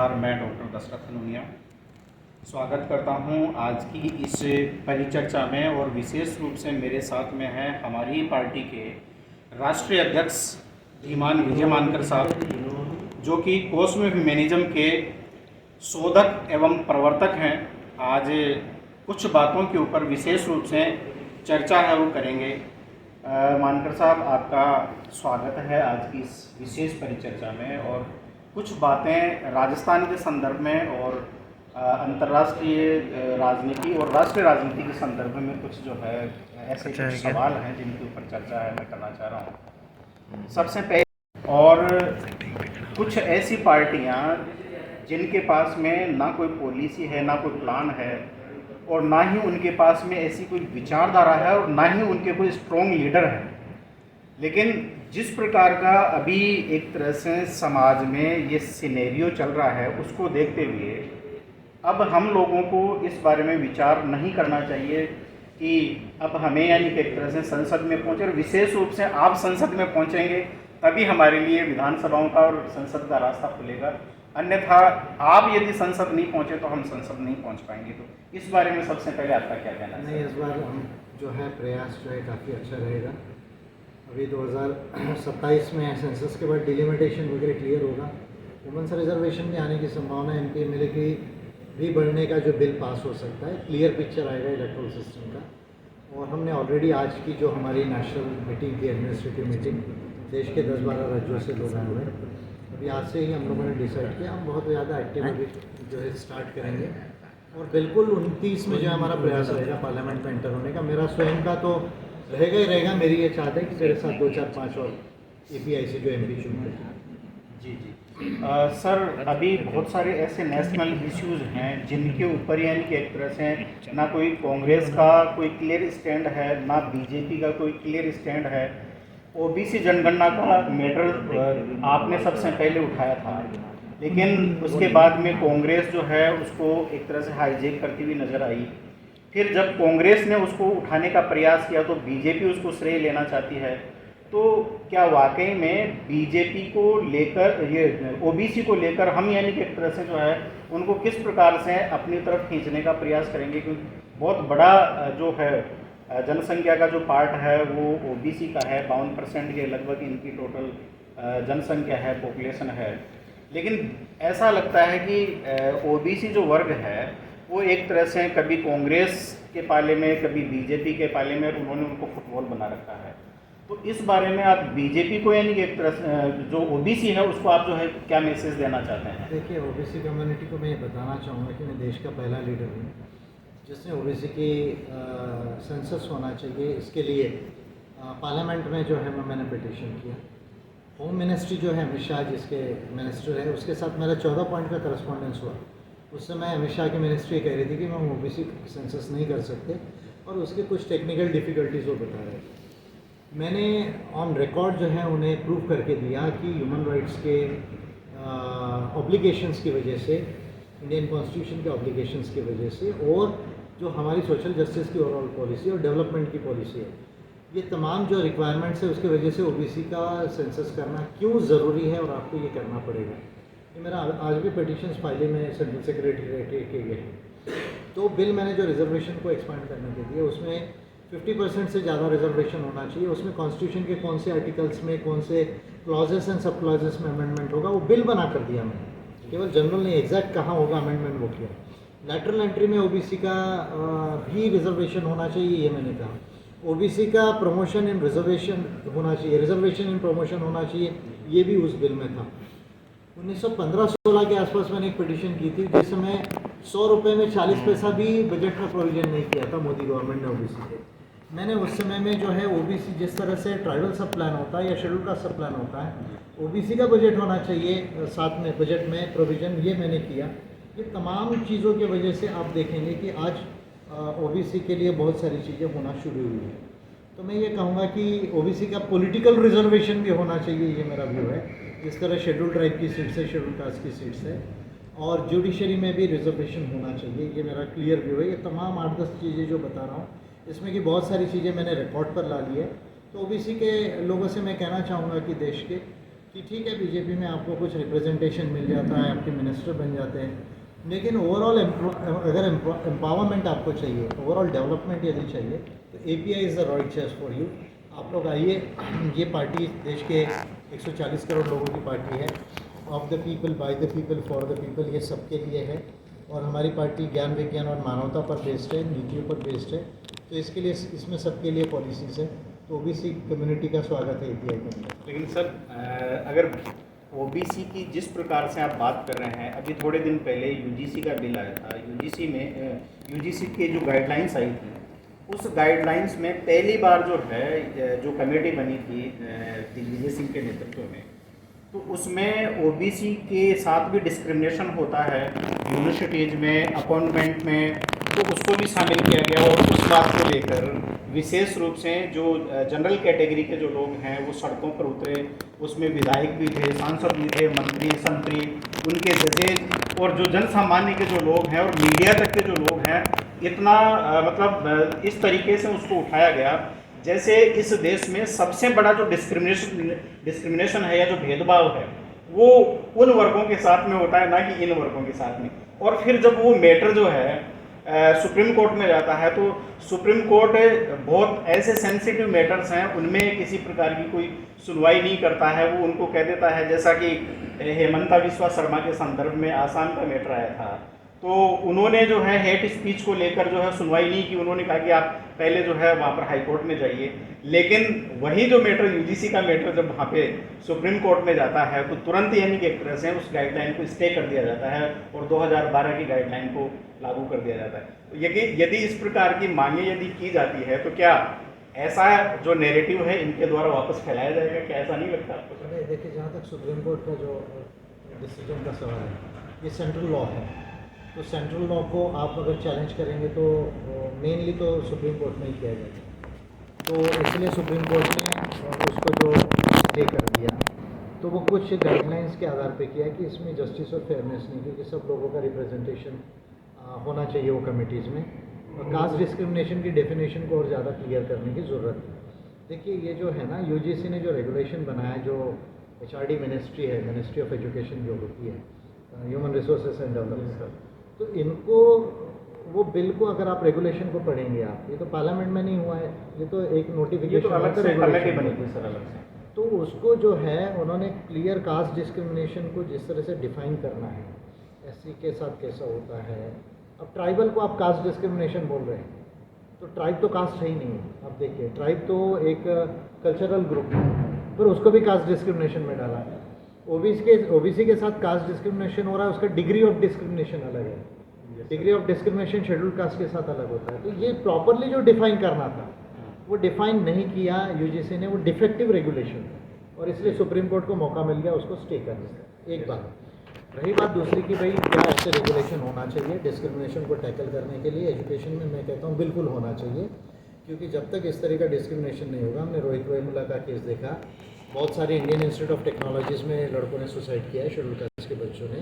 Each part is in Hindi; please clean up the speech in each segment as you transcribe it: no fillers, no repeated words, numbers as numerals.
आभार। मैं डॉक्टर दशरथ कनूनिया स्वागत करता हूं आज की इस परिचर्चा में, और विशेष रूप से मेरे साथ में हैं हमारी ही पार्टी के राष्ट्रीय अध्यक्ष धीमान विजय मानकर साहब, जो कि कॉस्मिक मैनेजम के शोधक एवं प्रवर्तक हैं। आज कुछ बातों के ऊपर विशेष रूप से चर्चा है वो करेंगे। मानकर साहब, आपका स्वागत है आज की इस विशेष परिचर्चा में, और कुछ बातें राजस्थान के संदर्भ में और अंतर्राष्ट्रीय राजनीति और राष्ट्रीय राजनीति के संदर्भ में कुछ जो है ऐसे कुछ सवाल हैं जिनके ऊपर चर्चा है मैं करना चाह रहा हूँ। सबसे पहले, और कुछ ऐसी पार्टियाँ जिनके पास में ना कोई पॉलिसी है, ना कोई प्लान है, और ना ही उनके पास में ऐसी कोई विचारधारा है, और ना ही उनके कोई स्ट्रॉन्ग लीडर है, लेकिन जिस प्रकार का अभी एक तरह से समाज में ये सिनेरियो चल रहा है उसको देखते हुए अब हम लोगों को इस बारे में विचार नहीं करना चाहिए कि अब हमें यानी कि एक तरह से संसद में पहुँचे, और विशेष रूप से आप संसद में पहुँचेंगे तभी हमारे लिए विधानसभाओं का और संसद का रास्ता खुलेगा। अन्यथा आप यदि संसद नहीं पहुँचे तो हम संसद नहीं पहुँच पाएंगे। तो इस बारे में सबसे पहले आपका क्या कहना है? नहीं, इस बार हम जो है प्रयास जो है काफ़ी अच्छा रहेगा। अभी 2027 में सेंसस के बाद डिलिमिटेशन वगैरह क्लियर होगा। वुमेन्स रिजर्वेशन में आने की संभावना, एमपी एमएलए की भी बढ़ने का जो बिल पास हो सकता है, क्लियर पिक्चर आएगा इलेक्ट्रल सिस्टम का। और हमने ऑलरेडी आज की जो हमारी नेशनल मीटिंग की, एडमिनिस्ट्रेटिव मीटिंग, देश के 10-12 राज्यों से लोग आए हुए हैं। अभी आज से ही हम लोगों ने डिसाइड किया हम बहुत ज़्यादा एक्टिविटी जो है स्टार्ट करेंगे, और बिल्कुल 29 में जो हमारा प्रयास रहेगा पार्लियामेंट में एंटर होने का। मेरा स्वयं का तो रहेगा ही रहेगा। मेरी ये चाहत है कि मेरे साथ 2, 4, 5 और एपीआई से जो एमपी चुनते हैं। जी। सर, अभी बहुत सारे ऐसे नेशनल इश्यूज़ हैं जिनके ऊपर यानी कि एक तरह से ना कोई कांग्रेस का कोई क्लियर स्टैंड है, ना बीजेपी का कोई क्लियर स्टैंड है। ओबीसी जनगणना का मैटर आपने सबसे पहले उठाया था, लेकिन उसके बाद में कांग्रेस जो है उसको एक तरह से हाईजैक करती हुई नज़र आई। फिर जब कांग्रेस ने उसको उठाने का प्रयास किया तो बीजेपी उसको श्रेय लेना चाहती है। तो क्या वाकई में बीजेपी को लेकर, ये ओबीसी को लेकर हम यानी कि एक तरह से जो है उनको किस प्रकार से अपनी तरफ खींचने का प्रयास करेंगे? क्योंकि बहुत बड़ा जो है जनसंख्या का जो पार्ट है वो ओबीसी का है, 52% के लगभग इनकी टोटल जनसंख्या है, पॉपुलेशन है। लेकिन ऐसा लगता है कि ओबीसी जो वर्ग है वो एक तरह से कभी कांग्रेस के पाले में, कभी बीजेपी के पाले में, और उन्होंने उनको फुटबॉल बना रखा है। तो इस बारे में आप बीजेपी को यानी कि एक तरह से जो ओबीसी है उसको आप जो है क्या मैसेज देना चाहते हैं? देखिए, ओबीसी कम्युनिटी को मैं ये बताना चाहूँगा कि मैं देश का पहला लीडर हूँ जिसने ओबीसी की सेंसस होना चाहिए, इसके लिए पार्लियामेंट में जो है मैंने पिटीशन किया। होम मिनिस्ट्री जो है, अमित शाह जिसके मिनिस्टर है, उसके साथ मेरा 14 पॉइंट का करस्पॉन्डेंस हुआ। उस समय अमित शाह की मिनिस्ट्री कह रही थी कि हम ओबीसी सेंसस नहीं कर सकते, और उसके कुछ टेक्निकल डिफ़िकल्टीज़ वो बता रहे थे। मैंने ऑन रिकॉर्ड जो है उन्हें प्रूव करके दिया कि ह्यूमन राइट्स के ऑब्लिगेशंस की वजह से, इंडियन कॉन्स्टिट्यूशन के ऑब्लिगेशंस की वजह से, और जो हमारी सोशल जस्टिस की ओवरऑल पॉलिसी और डेवलपमेंट की पॉलिसी है, ये तमाम जो रिक्वायरमेंट्स है उसकी वजह से ओबीसी का सेंसस करना क्यों ज़रूरी है और आपको ये करना पड़ेगा। ये मेरा आज भी पिटीशंस फाइलें में सेंट्रल सेक्रेटरीट के गए। तो बिल मैंने जो रिजर्वेशन को एक्सपांड करने के दिए उसमें 50% से ज़्यादा रिजर्वेशन होना चाहिए। उसमें कॉन्स्टिट्यूशन के कौन से आर्टिकल्स में, कौन से क्लॉजेस एंड सब क्लॉजेस में अमेंडमेंट होगा, वो बिल बना कर दिया मैंने। केवल जनरल नहीं, एग्जैक्ट कहाँ होगा अमेंडमेंट वो किया। लैटरल एंट्री में ओबीसी का भी रिजर्वेशन होना चाहिए, ये मैंने कहा। ओबीसी का प्रमोशन इन रिजर्वेशन होना चाहिए, रिजर्वेशन इन प्रमोशन होना चाहिए, ये भी उस बिल में था। 1915-16 के आसपास मैंने एक पिटीशन की थी, जिस समय 100 रुपये में 40 पैसा भी बजट में प्रोविजन नहीं किया था मोदी गवर्नमेंट ने ओबीसी के। मैंने उस समय में जो है ओबीसी, जिस तरह से ट्राइबल सब प्लान होता है या शेड्यूल का सब प्लान होता है, ओबीसी का बजट होना चाहिए साथ में बजट में प्रोविज़न, ये मैंने किया। ये तमाम चीज़ों की वजह से आप देखेंगे कि आज ओबीसी के लिए बहुत सारी चीज़ें होना शुरू हुई हैं। तो मैं ये कहूँगा कि ओबीसी का पॉलिटिकल रिजर्वेशन भी होना चाहिए, ये मेरा व्यू है। जिस तरह शेड्यूल ट्राइब की सीट्स है, शेड्यूल कास्ट की सीट्स है, और जुडिशरी में भी रिजर्वेशन होना चाहिए, ये मेरा क्लियर व्यू है। ये तमाम 8-10 चीज़ें जो बता रहा हूँ, इसमें कि बहुत सारी चीज़ें मैंने रिकॉर्ड पर ला ली है। तो ओबीसी के लोगों से मैं कहना चाहूँगा कि देश के कि ठीक है बीजेपी में आपको कुछ रिप्रेजेंटेशन मिल जाता है, आपके मिनिस्टर बन जाते हैं, लेकिन ओवरऑल अगर एम्पावरमेंट आपको चाहिए, ओवरऑल डेवलपमेंट यदि चाहिए, तो API is the right choice for you. आप लोग आइए, ये पार्टी देश के 140 करोड़ लोगों की पार्टी है, of the people, by the people, for the people, ये सबके लिए है। और हमारी पार्टी ज्ञान विज्ञान और मानवता पर बेस्ड है, नीतियों पर बेस्ड है, तो इसके लिए इसमें सबके लिए पॉलिसीज़ है। तो OBC कम्युनिटी का स्वागत है API के अंदर। लेकिन सर अगर OBC की जिस प्रकार से आप बात कर रहे हैं, अभी थोड़े दिन पहले UGC का बिल आया था, UGC के जो गाइडलाइंस आई थी, उस गाइडलाइंस में पहली बार जो है जो कमेटी बनी थी दिग्विजय सिंह के नेतृत्व में, तो उसमें OBC के साथ भी डिस्क्रिमिनेशन होता है यूनिवर्सिटीज़ में, अपॉइंटमेंट में, तो उसको भी शामिल किया गया। और उस बात को लेकर विशेष रूप से जो जनरल कैटेगरी के जो लोग हैं वो सड़कों पर उतरे, उसमें विधायक भी थे, सांसद भी थे, मंत्री संतरी, उनके जजेज और जो जन सामान्य के जो लोग हैं और मीडिया तक के जो लोग हैं, इतना मतलब इस तरीके से उसको उठाया गया जैसे इस देश में सबसे बड़ा जो डिस्क्रिमिनेशन है या जो भेदभाव है वो उन वर्गों के साथ में होता है, ना कि इन वर्गों के साथ में। और फिर जब वो मैटर जो है सुप्रीम कोर्ट में जाता है, तो सुप्रीम कोर्ट बहुत ऐसे सेंसिटिव मैटर्स हैं उनमें किसी प्रकार की कोई सुनवाई नहीं करता है। वो उनको कह देता है, जैसा कि हेमंता बिस्वा शर्मा के संदर्भ में आसाम का मैटर आया था, तो उन्होंने जो है हेट स्पीच को लेकर जो है सुनवाई नहीं की। उन्होंने कहा कि आप पहले जो है वहाँ पर हाई कोर्ट में जाइए। लेकिन वही जो मैटर UGC का मैटर जब वहाँ पे सुप्रीम कोर्ट में जाता है, तो तुरंत यानी कि एक तरह से उस गाइडलाइन को स्टे कर दिया जाता है और 2012 की गाइडलाइन को लागू कर दिया जाता है। तो यदि इस प्रकार की मांगे यदि की जाती है, तो क्या ऐसा जो नैरेटिव है इनके द्वारा वापस फैलाया जाएगा? क्या ऐसा नहीं लगता आपको? देखिए, जहाँ तक सुप्रीम कोर्ट का जो डिसीजन का सवाल है, ये सेंट्रल लॉ है, तो सेंट्रल लॉ को आप अगर चैलेंज करेंगे तो मेनली तो सुप्रीम कोर्ट में ही किया जाएगा। तो इसलिए सुप्रीम कोर्ट ने उसको जो स्टे कर दिया, तो वो कुछ गाइडलाइंस के आधार पे किया कि इसमें जस्टिस और फेयरनेस नहीं, क्योंकि सब लोगों का रिप्रेजेंटेशन होना चाहिए वो कमिटीज़ में, और कास्ट डिस्क्रिमिनेशन की डेफिनेशन को और ज़्यादा क्लियर करने की ज़रूरत है। देखिए, ये जो है ना, UGC ने जो रेगुलेशन बनाया, जो HRD मिनिस्ट्री है, मिनिस्ट्री ऑफ एजुकेशन जो होती है, ह्यूमन रिसोर्सेज एंड डेवलपमेंट, तो इनको वो बिल को अगर आप रेगुलेशन को पढ़ेंगे, आप ये तो पार्लियामेंट में नहीं हुआ है, ये तो एक नोटिफिकेशन बनी थी सर अलग से। तो उसको जो है उन्होंने क्लियर कास्ट डिस्क्रिमिनेशन को जिस तरह से डिफाइन करना है, SC के साथ कैसा होता है। अब ट्राइबल को आप कास्ट डिस्क्रिमिनेशन बोल रहे हैं, तो ट्राइब तो कास्ट है ही नहीं है। अब देखिए, ट्राइब तो एक कल्चरल ग्रुप है, पर उसको भी कास्ट डिस्क्रिमिनेशन में डाला है। OBC के साथ कास्ट डिस्क्रिमिनेशन हो रहा है, उसका डिग्री ऑफ डिस्क्रिमिनेशन अलग है। Degree of discrimination schedule caste के साथ अलग होता है। तो ये प्रॉपरली जो डिफाइन करना था वो डिफाइन नहीं किया UGC ने, वो डिफेक्टिव रेगुलेशन, और इसलिए सुप्रीम कोर्ट को मौका मिल गया उसको स्टे करने का। एक बात रही, बात दूसरी की भाई क्या ऐसे रेगुलेशन होना चाहिए डिस्क्रिमिनेशन को टैकल करने के लिए एजुकेशन में? मैं कहता हूँ बिल्कुल होना चाहिए, क्योंकि जब तक इस तरह का डिस्क्रिमिनेशन नहीं होगा, हमने रोहित वेमुला का केस देखा, बहुत सारे इंडियन इंस्टीट्यूट ऑफ टेक्नोलॉजीज़ में लड़कों ने सुसाइड किया है, शेड्यूल कास्ट के बच्चों ने।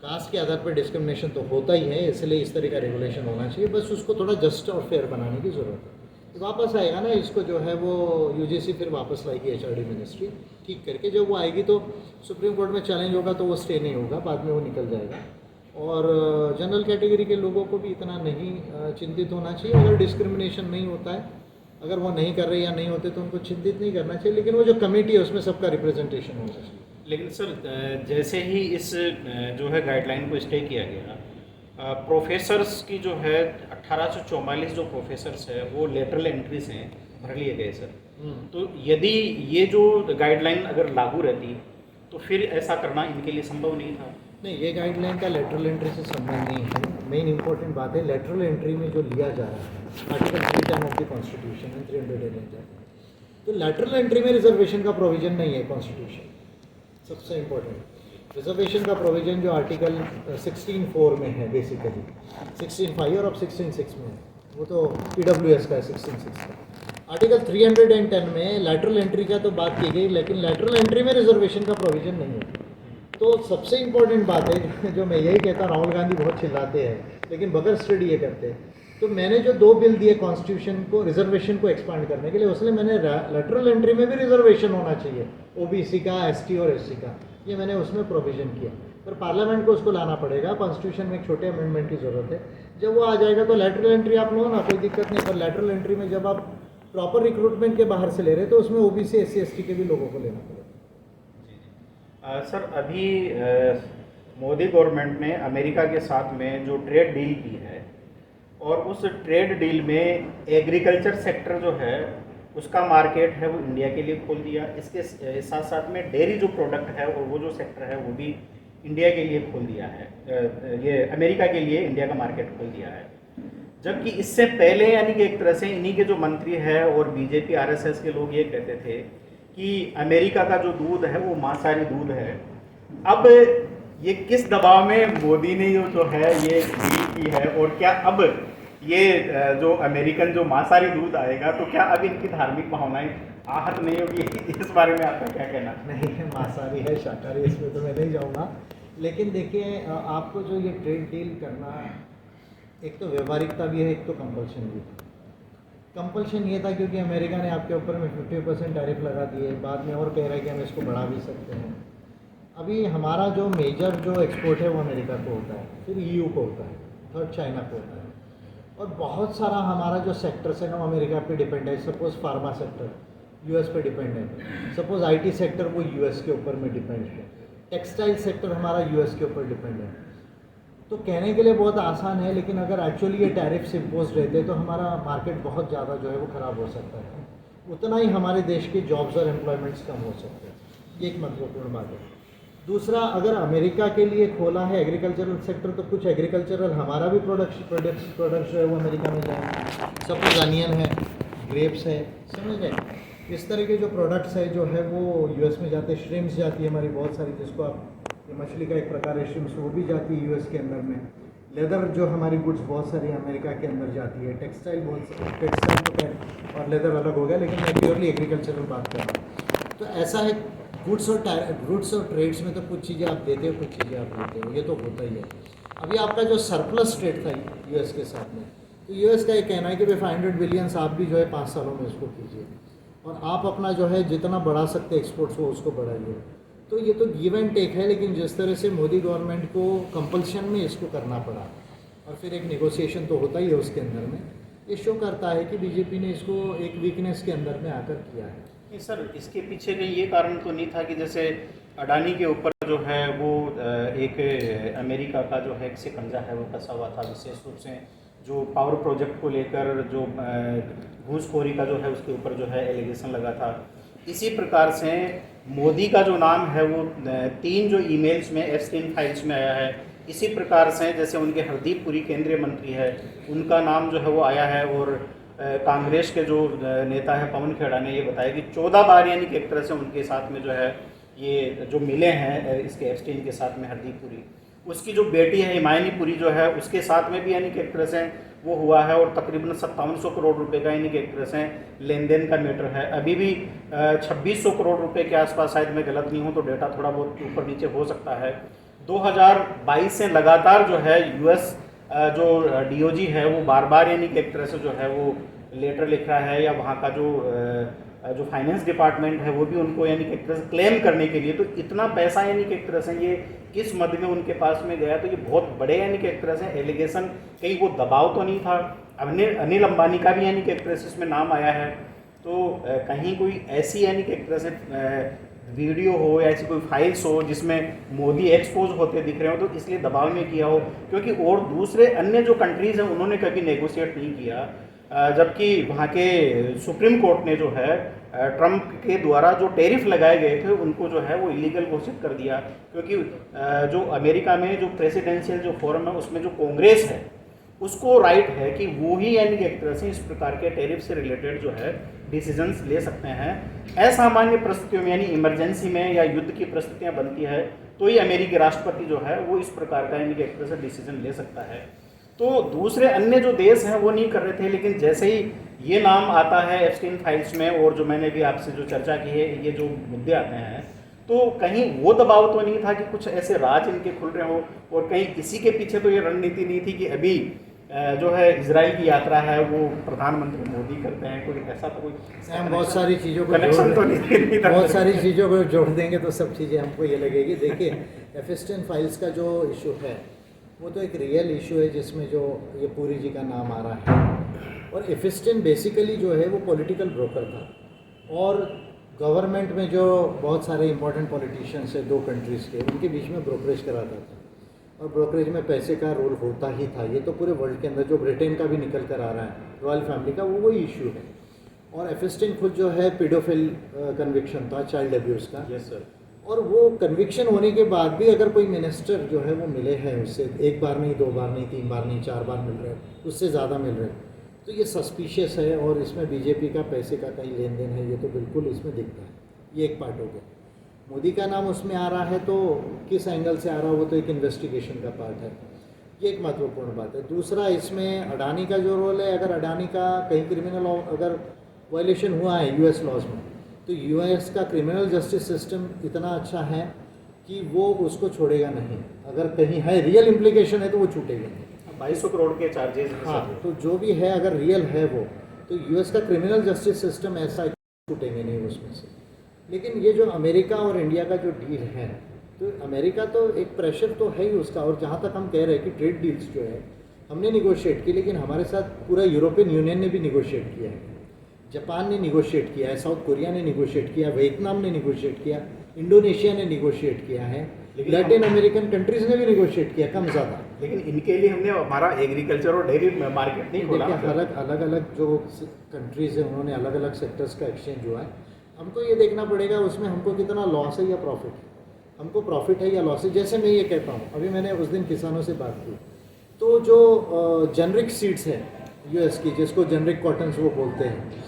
कास्ट के आधार पर डिस्क्रिमिनेशन तो होता ही है, इसलिए इस तरह का रेगुलेशन होना चाहिए, बस उसको थोड़ा जस्ट और फेयर बनाने की ज़रूरत है। तो वापस आएगा ना, इसको जो है वो UGC फिर वापस लाएगी HRD मिनिस्ट्री ठीक करके। जब वो आएगी तो सुप्रीम कोर्ट में चैलेंज होगा तो वो स्टे नहीं होगा, बाद में वो निकल जाएगा। और जनरल कैटेगरी के लोगों को भी इतना नहीं चिंतित होना चाहिए। अगर डिस्क्रिमिनेशन नहीं होता है, अगर वो नहीं कर रहे या नहीं होते, तो उनको चिंतित नहीं करना चाहिए, लेकिन वो जो कमेटी है उसमें सबका रिप्रेजेंटेशन होना चाहिए। लेकिन सर जैसे ही इस जो है गाइडलाइन को स्टे किया गया, प्रोफेसर्स की जो है 1844 जो प्रोफेसर्स है वो लेटरल एंट्री से भर लिए गए सर। तो यदि ये जो गाइडलाइन अगर लागू रहती तो फिर ऐसा करना इनके लिए संभव नहीं था? नहीं, ये गाइडलाइन का लेटरल एंट्री से संबंध नहीं है। मेन इंपॉर्टेंट बात है लेटरल एंट्री में जो लिया जा रहा है, आर्टिकल 310 ऑफ द कॉन्स्टिट्यूशन है, 308। तो लेटरल एंट्री में रिजर्वेशन का प्रोविजन नहीं है कॉन्स्टिट्यूशन। सबसे इम्पोर्टेंट रिजर्वेशन का प्रोविजन जो आर्टिकल 16(4) में है, बेसिकली 16(5) और अब 16(6) में है, वो तो PWS का है 16(6) का। आर्टिकल 310 में लेटरल एंट्री का तो बात की गई, लेकिन लेटरल एंट्री में रिजर्वेशन का प्रोविजन नहीं है। तो सबसे इम्पोर्टेंट बात है जो मैं यही कहता हूँ, राहुल गांधी बहुत चिल्लाते हैं लेकिन बगैर स्टडी ये करते हैं तो मैंने जो 2 बिल दिए कॉन्स्टिट्यूशन को रिजर्वेशन को एक्सपांड करने के लिए, उसमें मैंने लेटरल एंट्री में भी रिजर्वेशन होना चाहिए ओबीसी का, एसटी और एससी का, ये मैंने उसमें प्रोविज़न किया। पर पार्लियामेंट को उसको लाना पड़ेगा, कॉन्स्टिट्यूशन में एक छोटे अमेंडमेंट की ज़रूरत है। जब वो आ जाएगा तो लेटरल एंट्री आप लो ना, कोई दिक्कत नहीं। पर लेटरल एंट्री में जब आप प्रॉपर रिक्रूटमेंट के बाहर से ले रहे हैं तो उसमें ओबीसी, एससी, एसटी के भी लोगों को लेना पड़ेगा। सर अभी मोदी गवर्नमेंट ने अमेरिका के साथ में जो ट्रेड डील की है, और उस ट्रेड डील में एग्रीकल्चर सेक्टर जो है उसका मार्केट है वो इंडिया के लिए खोल दिया। इसके साथ साथ में डेयरी जो प्रोडक्ट है और वो जो सेक्टर है वो भी इंडिया के लिए खोल दिया है, ये अमेरिका के लिए इंडिया का मार्केट खोल दिया है। जबकि इससे पहले यानी कि एक तरह से इन्हीं के जो मंत्री है और बीजेपी आरएसएस के लोग ये कहते थे कि अमेरिका का जो दूध है वो मांसाहारी दूध है। अब ये किस दबाव में मोदी ने जो है ये डील की है, और क्या अब ये जो अमेरिकन जो मांसाहारी दूध आएगा तो क्या अब इनकी धार्मिक भावनाएं आहत नहीं होगी? इस बारे में आपका क्या कहना? नहीं, मांसाहारी है शाकाहारी, इसमें तो मैं नहीं जाऊँगा। लेकिन देखिए, आपको जो ये ट्रेड डील करना, एक तो व्यवहारिकता भी है, एक तो कंपल्शन भी है। कंपल्शन ये था क्योंकि अमेरिका ने आपके ऊपर में 50% टैरिफ लगा दिए, बाद में और कह रहा है कि हम इसको बढ़ा भी सकते हैं। अभी हमारा जो मेजर जो एक्सपोर्ट है वो अमेरिका को होता है, फिर ईयू को होता है, थर्ड चाइना को होता है, और बहुत सारा हमारा जो सेक्टर्स है ना वो अमेरिका पे डिपेंड है। सपोज़ फार्मा सेक्टर यूएस पे डिपेंड है, सपोज़ आईटी सेक्टर वो यूएस के ऊपर में डिपेंड है, टेक्सटाइल सेक्टर हमारा यूएस के ऊपर डिपेंड है। तो कहने के लिए बहुत आसान है, लेकिन अगर एक्चुअली ये टैरिफ्स इम्पोज रहते तो हमारा मार्केट बहुत ज़्यादा जो है वो ख़राब हो सकता है, उतना ही हमारे देश के जॉब्स और एम्प्लॉयमेंट्स कम हो सकते हैं। ये एक महत्वपूर्ण बात है। दूसरा, अगर अमेरिका के लिए खोला है एग्रीकल्चरल सेक्टर, तो कुछ एग्रीकल्चरल हमारा भी प्रोडक्ट्स जो है वो अमेरिका में जाएंगे। सपोज अनियन है, ग्रेप्स है, समझ गए, इस तरह के जो प्रोडक्ट्स है जो है वो यूएस में जाते हैं। श्रिम्स जाती है हमारी बहुत सारी, जिसको आप, ये मछली का एक प्रकार है श्रिम्स, वो भी जाती है यूएस के अंदर में। लेदर जो हमारी गुड्स बहुत सारी अमेरिका के अंदर जाती है। टेक्सटाइल टेक्सटाइल तो खैर और लेदर अलग हो गया, लेकिन मैं प्योरली एग्रीकल्चरल बात कर रहा हूँ। तो ऐसा है, गुड्स और ट्रेड्स में तो कुछ चीज़ें आप देते हो, कुछ चीज़ें आप लेते हो, ये तो होता ही है। अभी आपका जो सरप्लस ट्रेड था यूएस के साथ में, तो यूएस का ये कहना है कि भाई 500 बिलियंस आप भी जो है 5 सालों में इसको कीजिए, और आप अपना जो है जितना बढ़ा सकते एक्सपोर्ट्स वो उसको बढ़ाइए। तो ये तो गिव एंड टेक है, लेकिन जिस तरह से मोदी गवर्नमेंट को कंपल्शन में इसको करना पड़ा, और फिर एक नेगोशिएशन तो होता ही है उसके अंदर में, ये शो करता है कि बीजेपी ने इसको एक वीकनेस के अंदर में आकर किया है। नहीं सर, इसके पीछे कहीं ये कारण तो नहीं था कि जैसे अडानी के ऊपर जो है वो एक अमेरिका का जो है शिकंजा है वो कसा हुआ था, विशेष रूप से जो पावर प्रोजेक्ट को लेकर जो घूसखोरी का जो है उसके ऊपर जो है एलिगेशन लगा था। इसी प्रकार से मोदी का जो नाम है वो 3 जो ईमेल्स में एप्स्टीन फाइल्स में आया है। इसी प्रकार से जैसे उनके हरदीप पुरी केंद्रीय मंत्री है, उनका नाम जो है वो आया है, और कांग्रेस के जो नेता है पवन खेड़ा ने ये बताया कि 14 बार यानी कि एक तरह से उनके साथ में जो है ये जो मिले हैं इसके एप्स्टीन के साथ में हरदीप पुरी, उसकी जो बेटी है हिमायनी पुरी जो है उसके साथ में भी यानी कि एक तरह से वो हुआ है, और तकरीबन 5700 करोड़ रुपए का यानी कि एक तरह से लेन देन का मैटर है। अभी भी 2600 करोड़ रुपए के आसपास, शायद मैं गलत नहीं हूँ तो डेटा थोड़ा बहुत ऊपर नीचे हो सकता है। 2022 से लगातार जो है यूएस जो डीओजी है वो बार बार यानी कि एक तरह से जो है वो लेटर लिख रहा है, या वहाँ का जो फाइनेंस डिपार्टमेंट है वो भी उनको यानी कि एक तरह से क्लेम करने के लिए, तो इतना पैसा यानी कि एक तरह से ये किस मद में उनके पास में गया, तो ये बहुत बड़े यानी कि एक तरह से एलिगेशन, कहीं वो दबाव तो नहीं था। अनिल अंबानी का भी यानी कि एक तरह से इसमें नाम आया है, तो कहीं कोई ऐसी यानी कि एक तरह से वीडियो हो या ऐसी कोई फाइल्स हो जिसमें मोदी एक्सपोज होते दिख रहे हो, तो इसलिए दबाव में किया हो, क्योंकि और दूसरे अन्य जो कंट्रीज़ हैं उन्होंने कभी नेगोशिएट नहीं किया, जबकि वहाँ के सुप्रीम कोर्ट ने जो है ट्रंप के द्वारा जो टैरिफ लगाए गए थे उनको जो है वो इलीगल घोषित कर दिया, क्योंकि जो अमेरिका में जो प्रेसिडेंशियल जो फोरम है उसमें जो कांग्रेस है उसको राइट है कि वो ही यानी कि एक तरह से इस प्रकार के टैरिफ से रिलेटेड जो है डिसीजंस ले सकते हैं। असामान्य परिस्थितियों में यानी इमरजेंसी में या युद्ध की परिस्थितियां बनती है तो ही अमेरिकी राष्ट्रपति जो है वो इस प्रकार का यानी कि एक तरह से डिसीजन ले सकता है। तो दूसरे अन्य जो देश हैं वो नहीं कर रहे थे, लेकिन जैसे ही ये नाम आता है एप्स्टीन फाइल्स में, और जो मैंने भी आपसे जो चर्चा की है ये जो मुद्दे आते हैं, तो कहीं वो दबाव तो नहीं था कि कुछ ऐसे राज इनके खुल रहे हो, और कहीं इसी के पीछे तो ये रणनीति नहीं थी कि अभी जो है इजराइल की यात्रा है वो प्रधानमंत्री मोदी करते हैं, कोई ऐसा तो कोई हम बहुत सारी चीज़ों को कनेक्शन तो नहीं था। बहुत सारी चीज़ों को जोड़ देंगे तो सब चीज़ें हमको ये लगेगी। देखिए, एफिस्टन फाइल्स का जो इशू है वो तो एक रियल इशू है जिसमें जो ये पुरी जी का नाम आ रहा है। और एफिस्टन बेसिकली जो है वो पॉलिटिकल ब्रोकर था और गवर्नमेंट में जो बहुत सारे इंपॉर्टेंट पॉलिटिशियंस है दो कंट्रीज़ के, उनके बीच में ब्रोकरेज कराता था और ब्रोकरेज में पैसे का रोल होता ही था। ये तो पूरे वर्ल्ड के अंदर जो ब्रिटेन का भी निकल कर आ रहा है रॉयल फैमिली का, वो वही इशू है। और एफिस्टिन खुद जो है पेडोफिल कन्विक्शन था, चाइल्ड अब्यूज़ का। Yes sir. और वो कन्विक्शन होने के बाद भी अगर कोई मिनिस्टर जो है वो मिले हैं उससे, एक बार नहीं, दो बार नहीं, तीन बार नहीं, चार बार मिल रहे हैं, उससे ज़्यादा मिल रहे हैं, तो ये सस्पिशियस है और इसमें बीजेपी का पैसे का कहीं लेन देन है, ये तो बिल्कुल इसमें दिखता है। ये एक पार्ट हो गया। मोदी का नाम उसमें आ रहा है तो किस एंगल से आ रहा है वो तो एक इन्वेस्टिगेशन का पार्ट है। ये एक महत्वपूर्ण बात है। दूसरा, इसमें अडानी का जो रोल है, अगर अडानी का कहीं क्रिमिनल अगर वायलेशन हुआ है यूएस लॉज में, तो यूएस का क्रिमिनल जस्टिस सिस्टम इतना अच्छा है कि वो उसको छोड़ेगा नहीं। अगर कहीं है रियल इम्प्लीकेशन है तो वो छूटेगा नहीं। 2200 करोड़ के चार्जेस। हाँ, तो जो भी है अगर रियल है वो, तो यूएस का क्रिमिनल जस्टिस सिस्टम ऐसा छूटेंगे नहीं उसमें से। लेकिन ये जो अमेरिका और इंडिया का जो डील है, तो अमेरिका तो एक प्रेशर तो है ही उसका। और जहाँ तक हम कह रहे हैं कि ट्रेड डील्स जो है हमने निगोशिएट की, लेकिन हमारे साथ पूरा यूरोपियन यूनियन ने भी निगोशिएट किया है, जापान ने निगोशिएट किया है, साउथ कोरिया ने निगोशिएट किया, वियतनाम ने निगोशिएट किया, इंडोनेशिया ने निगोशिएट किया है, लैटिन अमेरिकन कंट्रीज़ ने भी निगोशिएट किया कम ज़्यादा। लेकिन इनके लिए हमने हमारा एग्रीकल्चर और डेयरी मार्केट नहीं खोला। अलग अलग जो कंट्रीज़ हैं उन्होंने अलग अलग सेक्टर्स का एक्सचेंज हुआ है। हमको ये देखना पड़ेगा उसमें हमको कितना लॉस है या प्रॉफिट है, हमको प्रॉफिट है या लॉस है। जैसे मैं ये कहता हूँ, अभी मैंने उस दिन किसानों से बात की, तो जो जेनरिक सीड्स है यूएस की, जिसको जेनरिक कॉटन्स वो बोलते हैं,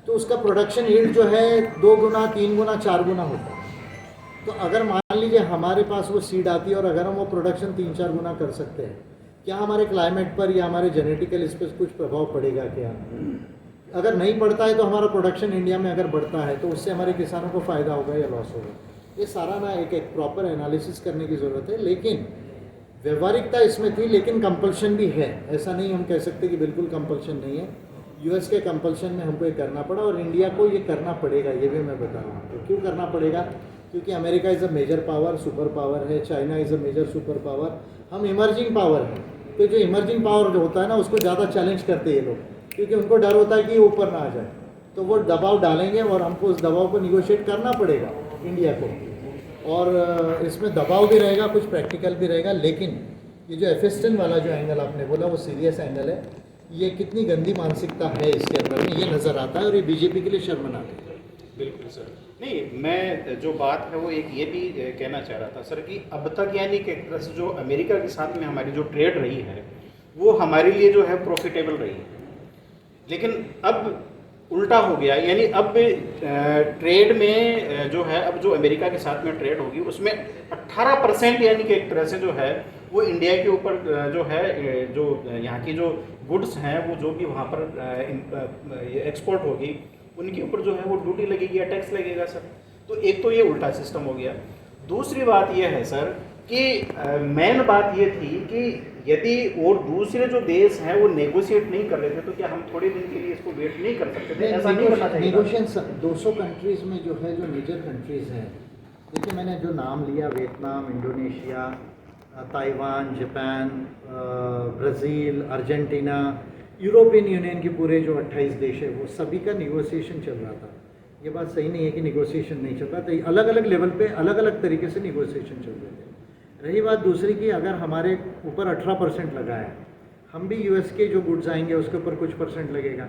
तो उसका प्रोडक्शन यील्ड जो है 2 गुना, 3 गुना, 4 गुना होता है। तो अगर मान लीजिए हमारे पास वो सीड आती है और अगर हम वो प्रोडक्शन 3-4 गुना कर सकते हैं, क्या हमारे क्लाइमेट पर या हमारे जेनेटिकल इस पर कुछ प्रभाव पड़ेगा क्या? अगर नहीं पड़ता है तो हमारा प्रोडक्शन इंडिया में अगर बढ़ता है तो उससे हमारे किसानों को फ़ायदा होगा या लॉस होगा? ये सारा ना एक प्रॉपर एनालिसिस करने की ज़रूरत है। लेकिन व्यवहारिकता इसमें थी, लेकिन कंपल्शन भी है। ऐसा नहीं हम कह सकते कि बिल्कुल कंपल्शन नहीं है। यूएस के कंपल्शन में हमको ये करना पड़ा और इंडिया को ये करना पड़ेगा, ये भी मैं बता रहा हूँ। तो क्यों करना पड़ेगा? क्योंकि America is a major power, super power है, China is a major super power, हम इमर्जिंग पावर हैं। तो जो इमर्जिंग पावर जो होता है ना, उसको ज़्यादा चैलेंज करते हैं ये लोग, क्योंकि उनको डर होता है कि ऊपर ना आ जाए, तो वो दबाव डालेंगे और हमको उस दबाव को निगोशिएट करना पड़ेगा इंडिया को। और इसमें दबाव भी रहेगा, कुछ प्रैक्टिकल भी रहेगा। लेकिन ये जो एफिस्टन वाला जो एंगल आपने बोला वो सीरियस एंगल है। ये कितनी गंदी मानसिकता है इसके अंदर में, ये नज़र आता है और ये बीजेपी के लिए शर्मनाक है। बिल्कुल सर। नहीं, मैं जो बात है वो एक ये भी कहना चाह रहा था सर कि अब तक यानी कि एक तरह से जो अमेरिका के साथ में हमारी जो ट्रेड रही है वो हमारे लिए जो है प्रॉफिटेबल रही है। लेकिन अब उल्टा हो गया, यानी अब ट्रेड में जो है, अब जो अमेरिका के साथ में ट्रेड होगी उसमें 18% यानी कि एक तरह से जो है वो इंडिया के ऊपर जो है, जो यहाँ की जो गुड्स हैं वो जो भी वहाँ पर एक्सपोर्ट होगी उनके ऊपर जो है वो ड्यूटी लगेगी या टैक्स लगेगा सर। तो एक तो ये उल्टा सिस्टम हो गया। दूसरी बात ये है सर कि मेन बात ये थी कि यदि और दूसरे जो देश हैं वो नेगोशिएट नहीं कर रहे थे तो क्या हम थोड़े दिन के लिए इसको वेट नहीं कर सकते थे? ऐसा नहीं करना चाहिए। नेगोशिएशन 200 कंट्रीज़ में जो है, जो मेजर कंट्रीज़ हैं, देखिए मैंने जो नाम लिया, Vietnam, Indonesia, Taiwan, Japan, Brazil, Argentina, European union के पूरे जो 28 देश है वो सभी का निगोशिएशन चल रहा था। ये बात सही नहीं है कि निगोशिएशन नहीं चल रहा था, अलग अलग लेवल पे अलग अलग तरीके से निगोशिएशन चल रहे थे। रही बात दूसरी की, अगर हमारे ऊपर 18% लगा है, हम भी यूएस के जो गुड्स आएंगे उसके ऊपर कुछ परसेंट लगेगा।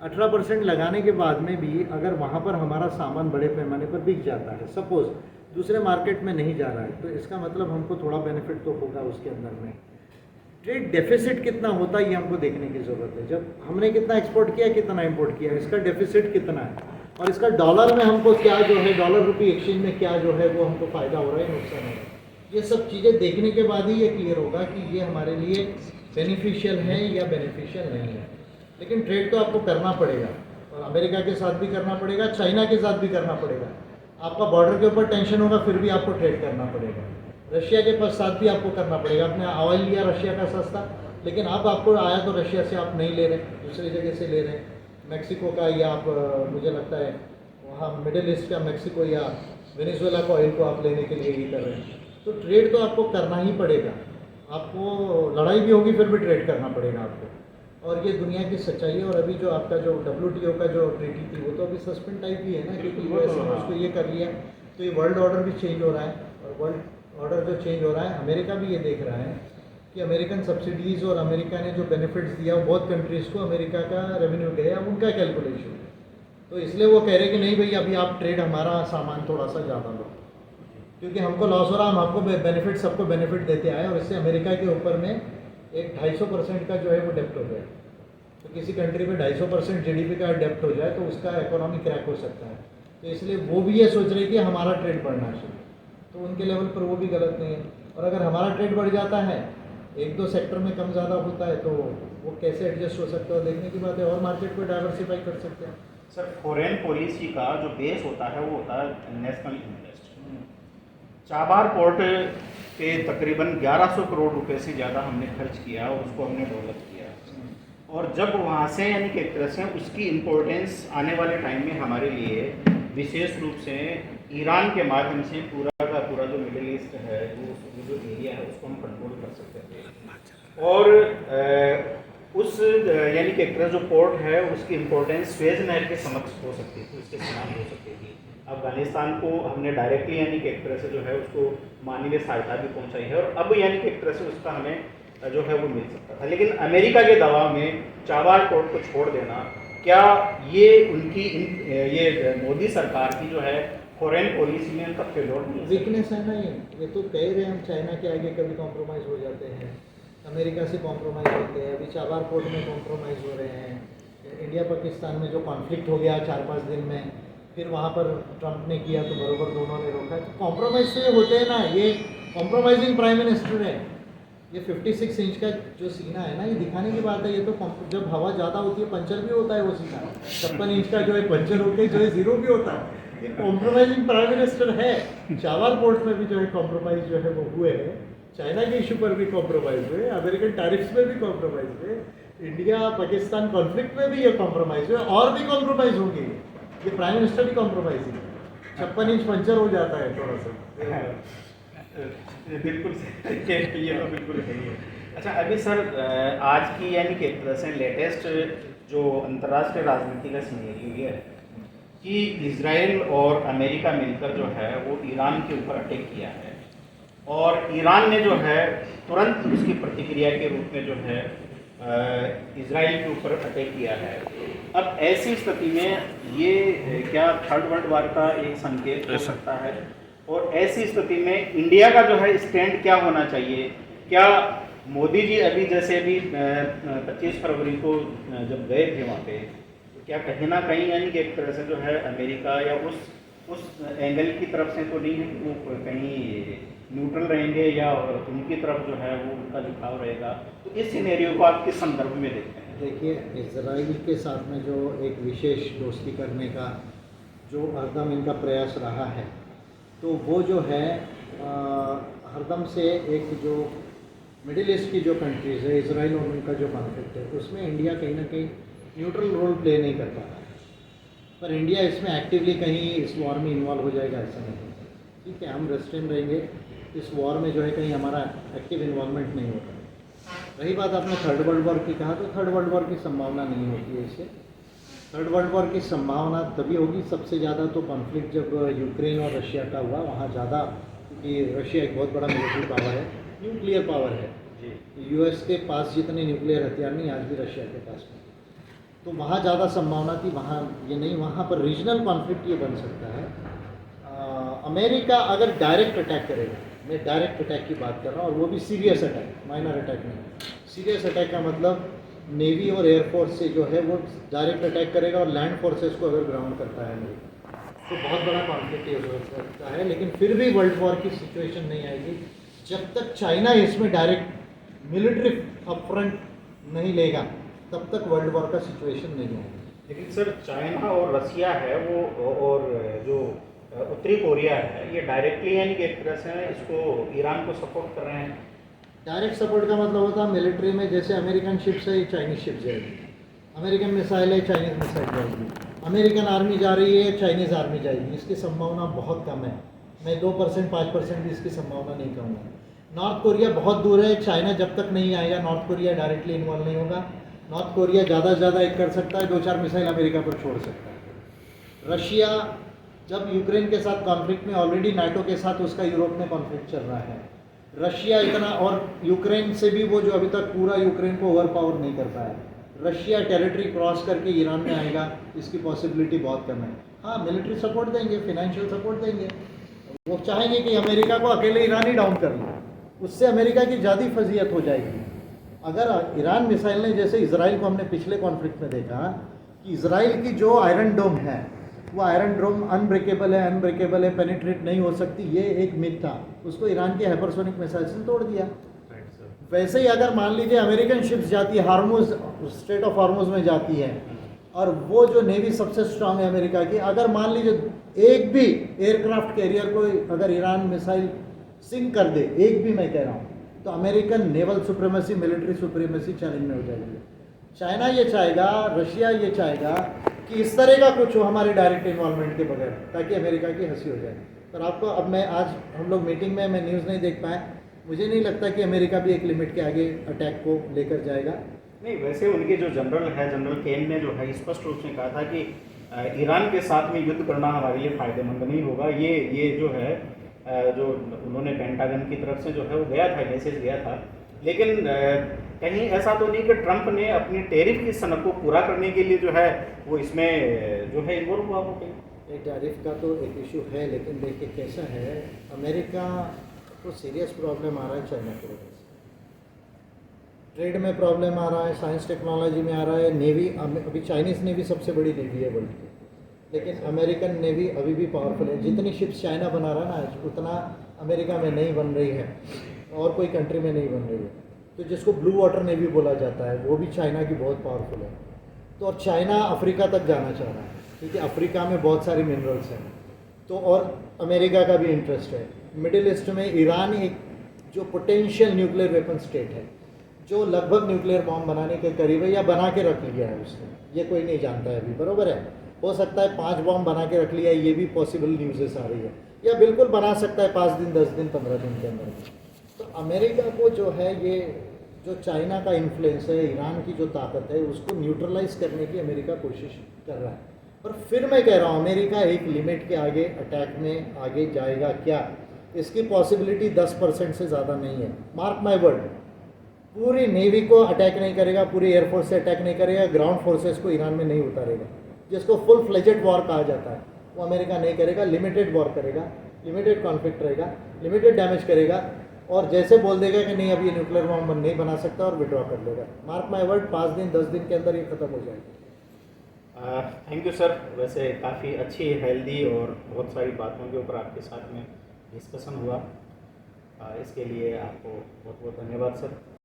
18% लगाने के बाद में भी अगर वहाँ पर हमारा सामान बड़े पैमाने पर बिक जाता है, सपोज़ दूसरे मार्केट में नहीं जा रहा है, तो इसका मतलब हमको थोड़ा बेनिफिट तो होगा उसके अंदर में। ट्रेड डेफिसिट कितना होता है ये हमको देखने की ज़रूरत है। जब हमने कितना एक्सपोर्ट किया, कितना इंपोर्ट किया, इसका डेफिसिट कितना है और इसका डॉलर में हमको क्या जो है, डॉलर रुपी एक्सचेंज में क्या जो है वो हमको फ़ायदा हो रहा है, नुकसान हो रहा है। ये सब चीज़ें देखने के बाद ही ये क्लियर होगा कि ये हमारे लिए बेनिफिशियल है या बेनिफिशियल नहीं है। लेकिन ट्रेड तो आपको करना पड़ेगा और अमेरिका के साथ भी करना पड़ेगा, चाइना के साथ भी करना पड़ेगा। आपका बॉर्डर के ऊपर टेंशन होगा फिर भी आपको ट्रेड करना पड़ेगा। रशिया के साथ भी आपको करना पड़ेगा। आपने ऑयल लिया रशिया का सस्ता, लेकिन अब आपको आया तो रशिया से आप नहीं ले रहे, दूसरी जगह से ले रहे हैं, मैक्सिको का, या आप मुझे लगता है वहाँ मिडिल ईस्ट का मैक्सिको या वेनेजुएला का ऑयल को आप लेने के लिए ये कर रहे हैं। तो ट्रेड तो आपको करना ही पड़ेगा, आपको लड़ाई भी होगी फिर भी ट्रेड करना पड़ेगा आपको, और ये दुनिया की सच्चाई है। और अभी जो आपका जो WTO का जो ट्रीटी थी वो तो अभी सस्पेंड टाइप ही है ना, क्योंकि यूएस ने उसको ये कर लिया, तो ये वर्ल्ड ऑर्डर भी चेंज हो रहा है। और वर्ल्ड ऑर्डर जो चेंज हो रहा है, अमेरिका भी ये देख रहा है कि अमेरिकन सब्सिडीज़ और अमेरिका ने जो बेनिफिट्स दिया वो बहुत कंट्रीज़ को अमेरिका का रेवेन्यू गया, अब उनका कैलकुलेशन, तो इसलिए वो कह रहे कि नहीं भाई अभी आप ट्रेड हमारा सामान थोड़ा सा ज़्यादा लो, क्योंकि हमको लॉस हो रहा, हम आपको बेनिफिट, सबको बेनिफिट देते आए, और इससे अमेरिका के ऊपर में एक 250% का जो है वो डेप्ट हो गया। तो किसी कंट्री में 250% GDP का डेप्ट हो जाए तो उसका इकोनॉमी क्रैक हो सकता है। तो इसलिए वो भी ये सोच रहे कि हमारा ट्रेड बढ़ना चाहिए, तो उनके लेवल पर वो भी गलत नहीं है। और अगर हमारा ट्रेड बढ़ जाता है, एक दो सेक्टर में कम ज़्यादा होता है, तो वो कैसे एडजस्ट हो सकता है देखने की बात है, और मार्केट को डाइवर्सिफाई कर सकते हैं। सर फॉरेन पॉलिसी का जो बेस होता है वो होता है नेशनल इंटरेस्ट। चाबार पोर्ट पे तकरीबन 1100 करोड़ रुपए से ज़्यादा हमने खर्च किया और उसको हमने डेवलप किया, और जब वहाँ से यानी कि एक तरह से उसकी इम्पोर्टेंस आने वाले टाइम में हमारे लिए विशेष रूप से ईरान के माध्यम से पूरा का पूरा जो मिडिल ईस्ट है, जो एरिया है, उसको हम कंट्रोल कर सकते थे। और उस यानी कि एक तरह जो पोर्ट है उसकी इम्पोर्टेंस स्वेज नहर के समक्ष हो सकती थी, उसके समान हो सकती थी। अफगानिस्तान को हमने डायरेक्टली यानी कि एक तरह से जो है उसको मानवीय सहायता भी पहुंचाई है, और अब यानी कि एक तरह से उसका हमें जो है वो मिल सकता था। लेकिन अमेरिका के दबाव में चाबार पोर्ट को छोड़ देना, क्या ये उनकी ये मोदी सरकार की जो है फॉरेन पॉलिसी में उनका फेलोर नहीं है? वीकनेस है ना ये तो कह रहे हैं हम, चाइना के आगे कभी कॉम्प्रोमाइज़ हो जाते हैं, अमेरिका से कॉम्प्रोमाइज़ होते हैं, अभी चाबार पोर्ट में कॉम्प्रोमाइज़ हो रहे हैं, इंडिया पाकिस्तान में जो कॉन्फ्लिक्ट हो गया 4-5 दिन में, फिर वहाँ पर ट्रंप ने किया तो बरोबर दोनों ने रोका। तो कॉम्प्रोमाइज़ तो ये होते हैं ना, ये कॉम्प्रोमाइजिंग प्राइम मिनिस्टर है। ये 56 इंच का जो सीना है ना, ये दिखाने की बात है। ये तो जब हवा ज़्यादा होती है पंचर भी होता है वो सीना, 56 इंच का जो है पंचर होकर जो है ज़ीरो भी होता है। ये कॉम्प्रोमाइजिंग प्राइम मिनिस्टर है। चाबार पोर्ट में भी जो है कॉम्प्रोमाइज़ जो है वो हुए हैं, चाइना के इशू पर भी कॉम्प्रोमाइज़ हुए, अमेरिकन टैरिफ्स में भी कॉम्प्रोमाइज़ हुए, इंडिया पाकिस्तान कॉन्फ्लिक्ट में भी ये कॉम्प्रोमाइज़ हुए, और भी कॉम्प्रोमाइज़ होंगे। ये प्राइम मिनिस्टर भी कॉम्प्रोमाइजिंग है, 56 इंच पंचर हो जाता है थोड़ा सा। बिल्कुल ये तो बिल्कुल सही है। अच्छा अभी सर आज की यानी कि एक तरह से लेटेस्ट जो अंतर्राष्ट्रीय राजनीति का सिनेरियो ये है कि इजराइल और अमेरिका मिलकर जो है वो ईरान के ऊपर अटैक किया है, और ईरान ने जो है तुरंत उसकी प्रतिक्रिया के रूप में जो है इजराइल के ऊपर अटैक किया है। अब ऐसी स्थिति में ये क्या थर्ड वर्ल्ड वार का एक संकेत हो सकता है, और ऐसी स्थिति में इंडिया का जो है स्टैंड क्या होना चाहिए? क्या मोदी जी अभी जैसे अभी 25 फरवरी को जब गए थे वहाँ पे, तो क्या कहीं ना कहीं यानी कि एक तरह से जो है अमेरिका या उस एंगल की तरफ से तो नहीं है कि वो कहीं न्यूट्रल रहेंगे या उनकी तरफ जो है वो उनका झुकाव रहेगा? तो इस सिनेरियो को आप किस संदर्भ में देखते हैं? देखिए, इजराइल के साथ में जो एक विशेष दोस्ती करने का जो हरदम इनका प्रयास रहा है, तो वो जो है हरदम से एक जो मिडिल ईस्ट की जो कंट्रीज़ है, इजराइल और उनका जो कॉन्फ्लिक्ट है, उसमें इंडिया कहीं ना कहीं न्यूट्रल रोल प्ले नहीं कर पा रहा है। पर इंडिया इसमें एक्टिवली कहीं इस वॉर में इन्वॉल्व हो जाएगा ऐसा नहीं है। ठीक है, हम रेस्ट्रेन रहेंगे, इस वॉर में जो है कहीं हमारा एक्टिव इन्वॉल्वमेंट नहीं होता। रही बात आपने थर्ड वर्ल्ड वॉर की कहा, तो थर्ड वर्ल्ड वॉर की संभावना नहीं होती है इससे। थर्ड वर्ल्ड वॉर की संभावना तभी होगी सबसे ज़्यादा तो कॉन्फ्लिक्ट जब यूक्रेन और रशिया का हुआ, वहाँ ज़्यादा, क्योंकि रशिया एक बहुत बड़ा मिलिट्री पावर है, न्यूक्लियर पावर है। यूएस के पास जितने न्यूक्लियर हथियार नहीं आज भी रशिया के पास में, तो वहाँ ज़्यादा संभावना थी, वहाँ ये नहीं। वहाँ पर रीजनल कॉन्फ्लिक्ट ये बन सकता है। अमेरिका अगर डायरेक्ट अटैक करेगा, मैं डायरेक्ट अटैक की बात कर रहा हूँ, और वो भी सीरियस अटैक, माइनर अटैक नहीं। सीरियस अटैक का मतलब नेवी और एयरफोर्स से जो है वो डायरेक्ट अटैक करेगा, और लैंड फोर्सेस को अगर ग्राउंड करता है अमेरिका, तो बहुत बड़ा कॉन्फ्लिक्ट ये हो सकता है। लेकिन फिर भी वर्ल्ड वॉर की सिचुएशन नहीं आएगी जब तक चाइना इसमें डायरेक्ट मिलिट्री अपफ्रंट नहीं लेगा, तब तक वर्ल्ड वॉर का सिचुएशन नहीं आएगा। लेकिन सर चाइना और रसिया है वो, और जो उत्तरी कोरिया है, ये डायरेक्टली यानी कि एक तरह से इसको ईरान को सपोर्ट कर रहे हैं। डायरेक्ट सपोर्ट का मतलब होता है मिलिट्री में जैसे अमेरिकन शिप्स है, चाइनीज़ शिप जाएगी, अमेरिकन मिसाइल है, चाइनीज़ मिसाइल जाएगी, अमेरिकन आर्मी जा रही है, चाइनीज़ आर्मी जाएगी। इसकी संभावना बहुत कम है। मैं 2% 5% भी इसकी संभावना नहीं कहूँगा। नॉर्थ कोरिया बहुत दूर है, चाइना जब तक नहीं आएगा नॉर्थ कोरिया डायरेक्टली इन्वॉल्व नहीं होगा। नॉर्थ कोरिया ज़्यादा से ज़्यादा एक कर सकता है, 2-4 मिसाइल अमेरिका पर छोड़ सकता है। रशिया जब यूक्रेन के साथ कॉन्फ्लिक्ट में, ऑलरेडी नाटो के साथ उसका यूरोप में कॉन्फ्लिक्ट चल रहा है, रशिया इतना, और यूक्रेन से भी वो जो अभी तक पूरा यूक्रेन को ओवर पावर नहीं कर पाया, रशिया टेरिटरी क्रॉस करके ईरान में आएगा, इसकी पॉसिबिलिटी बहुत कम है। हाँ, मिलिट्री सपोर्ट देंगे, फिनेंशियल सपोर्ट देंगे। वो चाहेंगे कि अमेरिका को अकेले ईरान ही डाउन कर ले, उससे अमेरिका की ज़्यादा फजीयत हो जाएगी। अगर ईरान मिसाइल ने, जैसे इसराइल को हमने पिछले कॉन्फ्लिक्ट में देखा कि इसराइल की जो आयरन डोम है, वो आयरन डोम अनब्रेकेबल है, पेनिट्रेट नहीं हो सकती, ये एक मिथ था, उसको ईरान के हाइपरसोनिक मिसाइल से तोड़ दिया। वैसे ही अगर मान लीजिए अमेरिकन शिप्स जाती है, हार्मुज, स्ट्रेट ऑफ हार्मुज में जाती है, और वो जो नेवी सबसे स्ट्रांग है अमेरिका की, अगर मान लीजिए एक भी एयरक्राफ्ट कैरियर को अगर ईरान मिसाइल सिंक कर दे, एक भी मैं कह रहा हूँ, तो American naval supremacy, military supremacy challenge में हो जाएगी। चाइना ये चाहेगा, रशिया ये चाहेगा कि इस तरह का कुछ हो हमारे डायरेक्ट इन्वॉल्वमेंट के बगैर, ताकि अमेरिका की हंसी हो जाए। पर आपको अब मैं, आज हम लोग मीटिंग में, मैं न्यूज़ नहीं देख पाया, मुझे नहीं लगता कि अमेरिका भी एक लिमिट के आगे अटैक को लेकर जाएगा। नहीं, वैसे उनके जो जनरल है, जनरल केन ने जो है स्पष्ट रूप से कहा था कि ईरान के साथ में युद्ध करना हमारे लिए फ़ायदेमंद नहीं होगा। ये जो है जो उन्होंने पेंटागन की तरफ से जो है वो गया था, मैसेज गया था। लेकिन कहीं ऐसा तो नहीं कि ट्रंप ने अपनी टैरिफ की सनक को पूरा करने के लिए जो है वो इसमें जो है इन्वॉल्व हुआ हो कहीं? टैरिफ का तो एक इशू है, लेकिन देखिए कैसा है, अमेरिका को सीरियस प्रॉब्लम आ रहा है चाइना की वजह से, ट्रेड में प्रॉब्लम आ रहा है, साइंस टेक्नोलॉजी में आ रहा है, नेवी, अभी चाइनीज़ नेवी सबसे बड़ी नेवी है वर्ल्ड की, लेकिन अमेरिकन नेवी अभी भी पावरफुल है। जितनी शिप्स चाइना बना रहा है ना आज, उतना अमेरिका में नहीं बन रही है और कोई कंट्री में नहीं बन रही है। तो जिसको ब्लू वाटर नेवी बोला जाता है, वो भी चाइना की बहुत पावरफुल है। तो और चाइना अफ्रीका तक जाना चाह रहा है, क्योंकि अफ्रीका में बहुत सारी मिनरल्स हैं, तो और अमेरिका का भी इंटरेस्ट है। मिडिल ईस्ट में ईरान एक जो पोटेंशियल न्यूक्लियर वेपन स्टेट है, जो लगभग न्यूक्लियर बॉम्ब बनाने के करीब है, या बना के रख लिया है उसने, ये कोई नहीं जानता है अभी, बरोबर है। हो सकता है 5 बॉम्ब बना के रख लिया है, ये भी पॉसिबल न्यूज़ेस आ रही है, या बिल्कुल बना सकता है 5 दिन, 10 दिन, 15 दिन के अंदर। तो अमेरिका को जो है, ये जो चाइना का इन्फ्लुएंस है, ईरान की जो ताकत है, उसको न्यूट्रलाइज करने की अमेरिका कोशिश कर रहा है। पर फिर मैं कह रहा हूँ, अमेरिका एक लिमिट के आगे अटैक में आगे जाएगा क्या, इसकी पॉसिबिलिटी 10% से ज़्यादा नहीं है। मार्क माय वर्ड, पूरी नेवी को अटैक नहीं करेगा, पूरी एयरफोर्स से अटैक नहीं करेगा, ग्राउंड फोर्सेस को ईरान में नहीं उतारेगा, जिसको फुल फ्लेजेड वॉर कहा जाता है, वो अमेरिका नहीं करेगा। लिमिटेड वॉर करेगा, लिमिटेड कॉन्फ्लिक्ट रहेगा, लिमिटेड डैमेज करेगा, और जैसे बोल देगा कि नहीं अब ये न्यूक्लियर बॉम्ब नहीं बना सकता, और विड्रॉ कर लेगा। मार्क माय वर्ड, 5 दिन 10 दिन के अंदर ये ख़त्म हो जाएगा। Thank you sir. वैसे काफ़ी अच्छी, हेल्दी और बहुत सारी बातों के ऊपर आपके साथ में डिस्कशन हुआ। इसके लिए आपको बहुत बहुत धन्यवाद सर।